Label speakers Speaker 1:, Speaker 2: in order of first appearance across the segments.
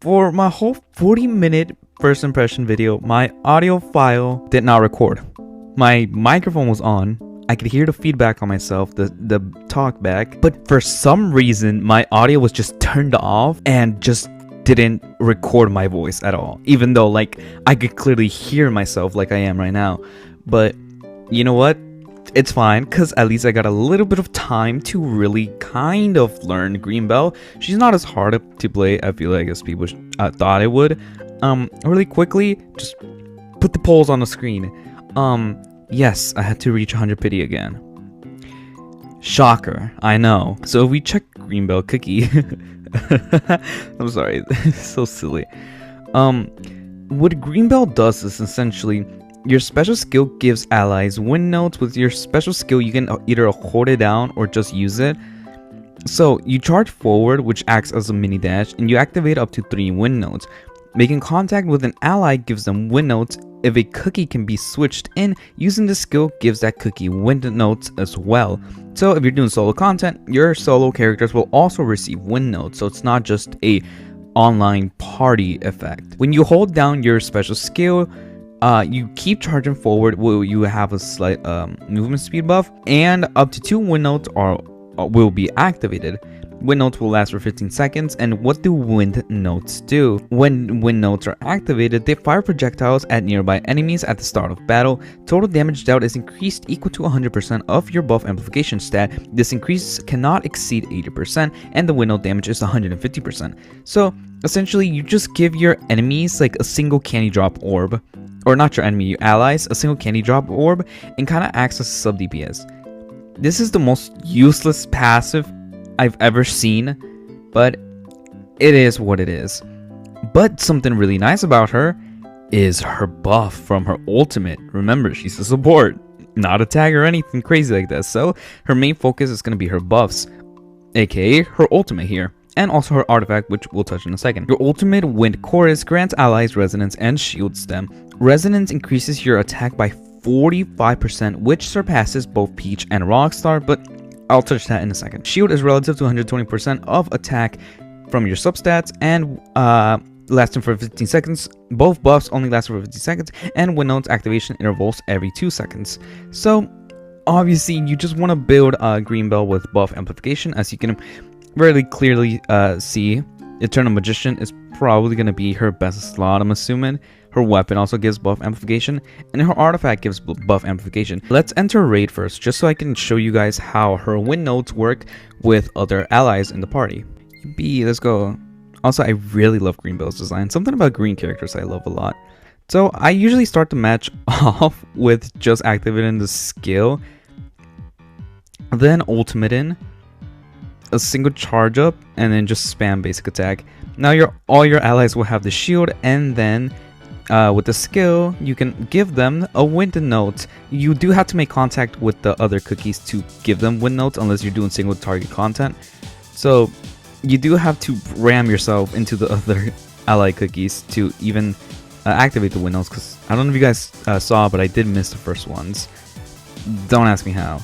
Speaker 1: For my whole 40-minute first impression video, my audio file did not record. My microphone was on. I could hear the feedback on myself, the talk back, but for some reason my audio was just turned off and just didn't record my voice at all, even though like I could clearly hear myself like I am right now. But you know what? It's fine, because at least I got a little bit of time to really kind of learn Greenbell. She's not as hard to play, I feel like, as people thought it would. Really quickly, just put the polls on the screen. Yes, I had to reach 100 pity again. Shocker, I know. So if we check Greenbell Cookie... I'm sorry, it's so silly. What Greenbell does is essentially... your special skill gives allies win notes. With your special skill, you can either hold it down or just use it. So you charge forward, which acts as a mini dash, and you activate up to 3 win notes. Making contact with an ally gives them win notes. If a cookie can be switched in, using the skill gives that cookie win notes as well. So if you're doing solo content, your solo characters will also receive win notes. So it's not just a online party effect. When you hold down your special skill, you keep charging forward. You have a slight movement speed buff, and up to 2 win notes will be activated. Win notes will last for 15 seconds, and what do wind notes do? When wind notes are activated, they fire projectiles at nearby enemies at the start of battle. Total damage dealt is increased equal to 100% of your buff amplification stat. This increase cannot exceed 80%, and the wind note damage is 150%. So essentially, you just give your enemies like a single candy drop orb, or not your enemy, your allies, a single candy drop orb, and kind of acts as a sub DPS. This is the most useless passive I've ever seen, but it is what it is. But something really nice about her is her buff from her ultimate. Remember, she's a support, not a tag or anything crazy like this. So her main focus is going to be her buffs, aka her ultimate here, and also her artifact, which we'll touch in a second. Your ultimate Wind Chorus grants allies resonance and shields them. Resonance increases your attack by 45%, which surpasses both Peach and Rockstar, but I'll touch that in a second. Shield is relative to 120% of attack from your substats and lasting for 15 seconds. Both buffs only last for 15 seconds, and wind notes activation intervals every 2 seconds. So obviously you just want to build Greenbell with buff amplification. As you can really clearly see, Eternal Magician is probably going to be her best slot, I'm assuming. Her weapon also gives buff amplification, and her artifact gives buff amplification. Let's enter raid first, just so I can show you guys how her win notes work with other allies in the party. B, let's go. Also, I really love Greenbell's design. Something about green characters I love a lot. So I usually start the match off with just activating the skill, then ultimate in, a single charge up, and then just spam basic attack. Now all your allies will have the shield, and then with the skill, you can give them a wind note. You do have to make contact with the other cookies to give them wind notes, unless you're doing single target content. So you do have to ram yourself into the other ally cookies to even activate the wind notes, because I don't know if you guys saw, but I did miss the first ones. Don't ask me how.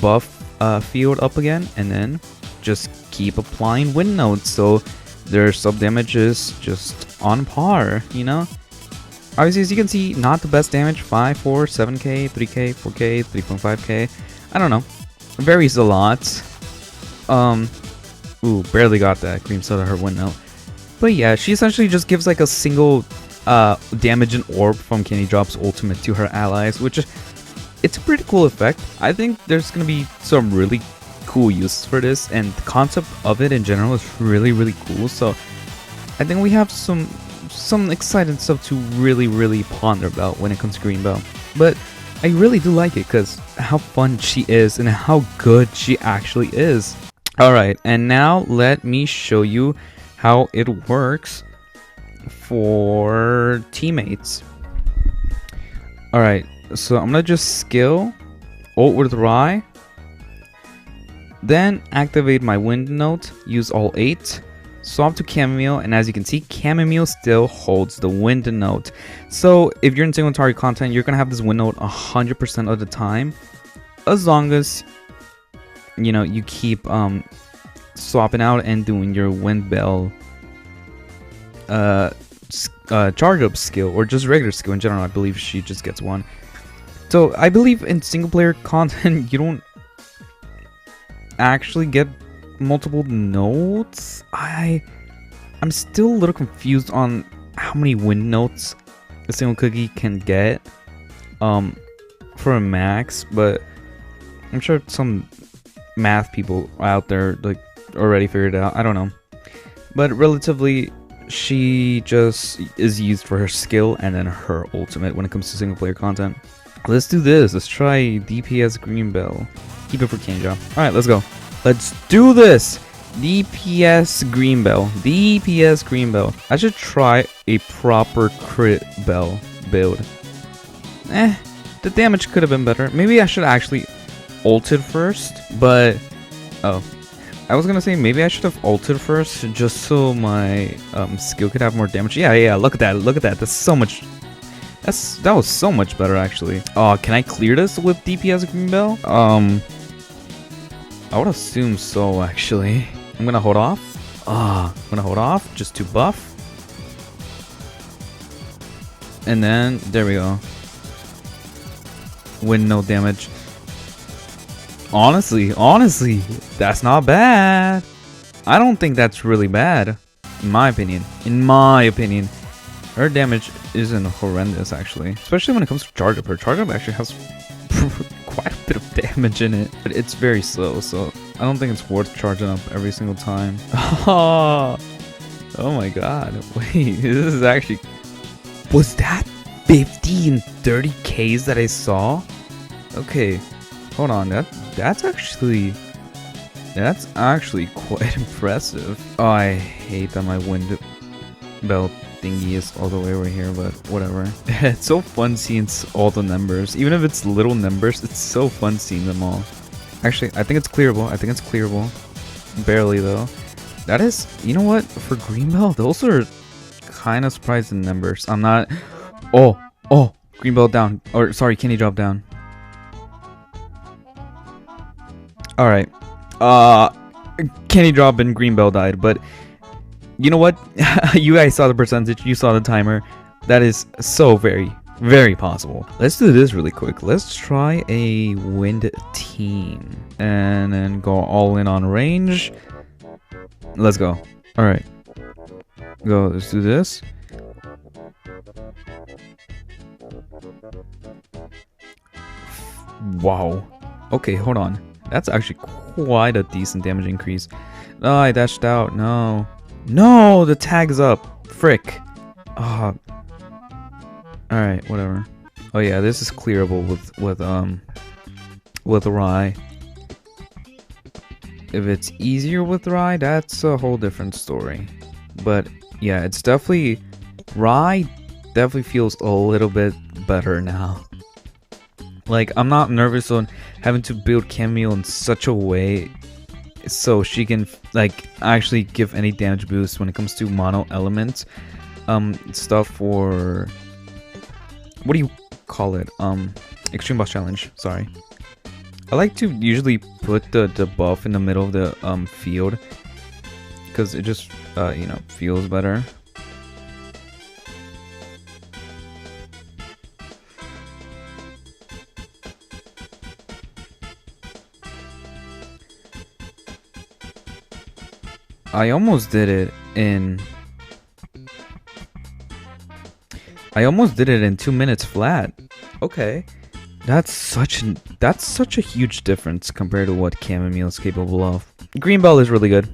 Speaker 1: Buff field up again, and then just keep applying wind notes, so their sub damage is just on par, you know? Obviously, as you can see, not the best damage. 5, 4, 7k, 3k, 4k, 3.5k. I don't know. It varies a lot. Ooh, barely got that. Cream Soda, her win note. But yeah, she essentially just gives like a single damage and orb from Candy Drop's ultimate to her allies, which is, it's a pretty cool effect. I think there's going to be some really cool uses for this, and the concept of it in general is really, really cool. So I think we have some exciting stuff to really ponder about when it comes to Greenbell. But I really do like it because how fun she is and how good she actually is. Alright, and now let me show you how it works for teammates. Alright, so I'm gonna just skill ult with Y, then activate my wind note, use all 8, swap to chamomile, and as you can see, chamomile still holds the wind note. So if you're in single target content, you're gonna have this wind note 100% of the time, as long as you know you keep swapping out and doing your wind bell charge up skill, or just regular skill in general. I believe she just gets one. So I believe in single player content you don't actually get multiple notes. I'm still a little confused on how many wind notes a single cookie can get for a max, but I'm sure some math people out there like already figured it out. I don't know, but relatively she just is used for her skill and then her ultimate when it comes to single player content. Let's do this. Let's try DPS GREENBELL. Keep it for Candy Drop. Alright, let's go. Let's do this! DPS GREENBELL. DPS GREENBELL. I should try a proper crit bell build. The damage could have been better. Maybe I should actually ulted first, but... Oh. I was gonna say maybe I should have ulted first just so my skill could have more damage. Yeah, look at that. Look at that. That's so much... That was so much better, actually. Can I clear this with DPS GREENBELL? I would assume so, actually. I'm gonna hold off. I'm gonna hold off just to buff. And then, there we go. Win no damage. Honestly, that's not bad. I don't think that's really bad, in my opinion. Her damage isn't horrendous, actually. Especially when it comes to charge up. Her charge up actually has quite a bit of damage in it. But it's very slow, so I don't think it's worth charging up every single time. Oh my god. Wait, this is actually... Was that 50 and 30 Ks that I saw? Okay, hold on. That's actually quite impressive. Oh, I hate that my wind belt thingy is all the way over here, but whatever. It's so fun seeing all the numbers. Even if it's little numbers, it's so fun seeing them all. Actually, I think it's clearable. Barely, though. That is... You know what? For GREENBELL, those are kind of surprising numbers. I'm not... Oh! GREENBELL down. Or, sorry, Candy Drop down. Alright. Candy Drop and GREENBELL died, but... You know what? You guys saw the percentage. You saw the timer. That is so very, very possible. Let's do this really quick. Let's try a wind team. And then go all in on range. Let's go. Alright. Go. Let's do this. Wow. Okay, hold on. That's actually quite a decent damage increase. Oh, I dashed out. No. No, the tag's up. Frick. Alright, whatever. Oh yeah, this is clearable with Rye. If it's easier with Rye, that's a whole different story. But yeah, it's definitely... Rye definitely feels a little bit better now. Like, I'm not nervous on having to build Camille in such a way so she can like actually give any damage boost when it comes to mono element stuff for... What do you call it? Extreme boss challenge. Sorry. I like to usually put the buff in the middle of the field because it just you know, feels better. I almost did it in 2 minutes flat. Okay. That's such a huge difference compared to what Chamomile is capable of. GREENBELL is really good.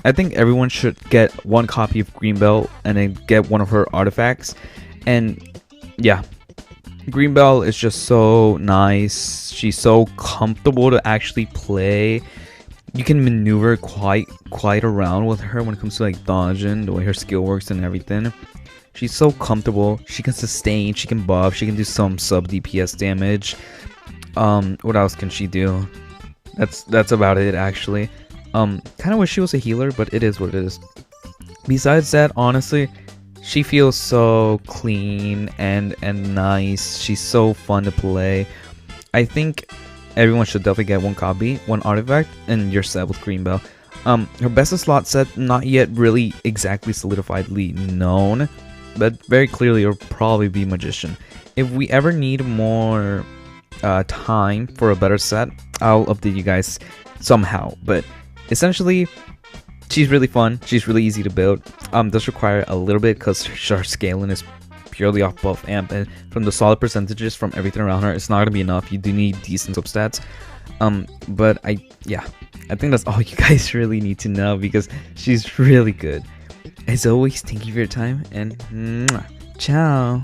Speaker 1: I think everyone should get one copy of GREENBELL and then get one of her artifacts. And yeah, GREENBELL is just so nice. She's so comfortable to actually play. You can maneuver quite around with her when it comes to like dodging, the way her skill works and everything. She's so comfortable. She can sustain, she can buff, she can do some sub DPS damage. What else can she do? That's about it, actually. Kind of wish she was a healer, but it is what it is. Besides that, honestly, she feels so clean and nice. She's so fun to play. I think everyone should definitely get one copy, one artifact, and you're set with GREENBELL. Her best in slot set, not yet really exactly solidifiedly known, but very clearly it'll probably be Magician. If we ever need more time for a better set, I'll update you guys somehow. But essentially, she's really fun. She's really easy to build. Does require a little bit because her scaling is purely off buff amp, and from the solid percentages from everything around her, it's not gonna be enough. You do need decent substats. But I think that's all you guys really need to know because she's really good. As always, thank you for your time and ciao.